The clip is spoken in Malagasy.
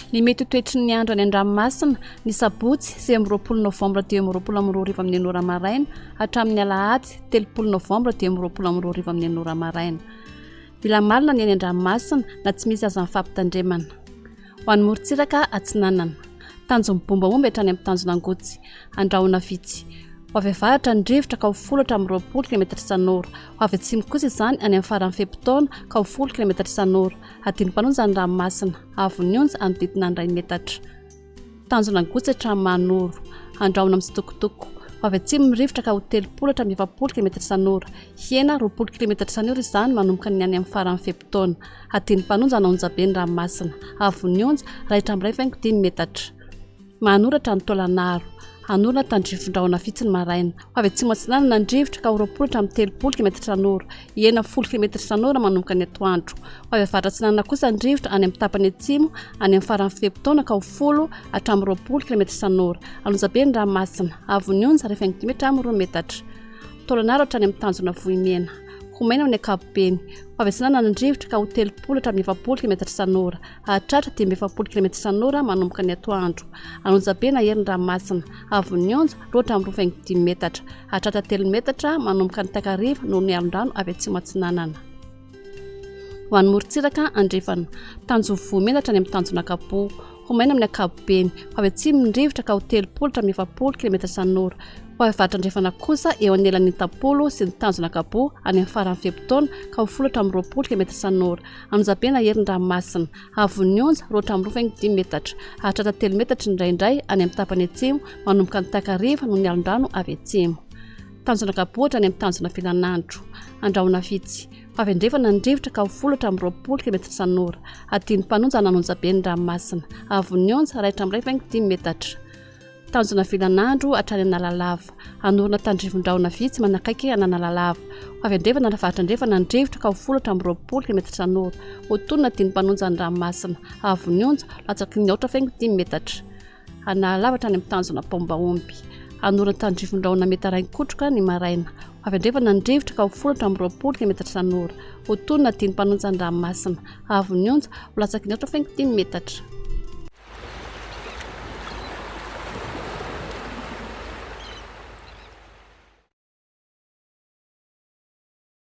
Ny mety toetry ny andro any an-dranomasina ny sabotsy 20 novembre 2022 amin'ny anora maraina hatramin'ny alahady 30 novembre 2022 amin'ny anora maraina. Mila malina ny any an-dranomasina na tsy misy aza mifampitandremana. Ho an'ny morontsiraka atsinanana. Tanjony bombamomba hatrany amin'ny tanjonangotsy. Andrahona vitsy. Ho avy avaratra ny rivotra ka ho 10 hatramin'ny 20 km isan'ora. Ho avy atsimo kosa izany any amin'ny faran'ny fepitaona ka ho 10 km isan'ora. Adiny mpanonja ny ranomasina. Avony onja anodidina ny 2 metatra. Tanjonangotsy hatramin'ny manoro. Andrahona amin'ny sitokotoko. Ho avy atsimo ny rivotra ka ho 30 hatramin'ny 20 km isan'ora. Hiena 20 km isan'ora izany manomboka ny any amin'ny faran'ny fepitaona. Adiny mpanonja anonja be ny ranomasina. Avony onja 2.5 metatra. Manoratra ny tolanaro. Anorana tandrifondrahona vitsy ny maraina. Ho avy atsimo atsinanana ny rivotra ka ho 20 hatramin'ny 30 km isan'ora. Hiena 10 km isan'ora manomboka ny atoandro. Ho avy avaratra atsinanana kosa ny rivotra any amin'ny tapany atsimo any amin'ny faran'ny fepitaona ka ho 10 hatramin'ny 20 km isan'ora. Anonja be ny ranomasina. Avony onja 2 metatra. Tolanaro hatrany amin'ny tanjona vohimena. Ho maina amin'ny ankapobeny. Ho avy atsinanana ny rivotra ka ho 30 hatramin'ny 20 km isan'ora. Hatratra 20 km isan'ora manomboka ny atoandro. Anonja be na herin'ny ranomasina. Avony onja 2.5 metatra. Hatratra 3 metatra manomboka ny takariva noho ny alondrano avy atsimo atsinanana. Ho an'ny morontsiraka andrefana. Tanjona vohimena hatrany amin'ny tanjona kapoho. Ho maina amin'ny ankapobeny. Ho avy atsimo ny rivotra ka ho 30 hatramin'ny 20 km isan'ora. Ho avy avaratra andrefana kosa eo anelan'ny tapolo sy ny tanjona kapoho any amin'ny faran'ny fepitaona ka ho 10 hatramin'ny 20 km isan'ora. Anonja be na herin'ny ranomasina. Avony onja 2.5 metatra. Hatratra 3 metatra indraindray any amin'ny tapany atsimo manomboka ny takariva noho ny alondrano avy atsimo. Tanjona kapoho hatrany amin'ny tanjona filanandro. Andrahona vitsy. Ho avy andrefana ny rivotra ka ho 10 hatramin'ny 20 km isan'ora. Adiny mpanonja anonja be ny ranomasina. Avony onja 2.5 metatra. Tanjona filanandro hatrany analalava. Anorana tandrifondrahona vitsy manakaiky analalava. Ho avy andrefana navaratra andrefana ny rivotra ka ho 10 hatramin'ny 20 km isan'ora. Otonina adiny mpanonja ny ranomasina. Avony onja latsaky ny 8.5 metatra. Analalava hatrany amin'ny tanjona pombaomby. Anorana tandrifondrahona metarainy kotroka ny maraina. Ho avy andrefana ny rivotra ka ho 10 hatramin'ny 20 km isan'ora. Otonina adiny mpanonja ny ranomasina. Avony onja latsaky ny 8.5 metatra.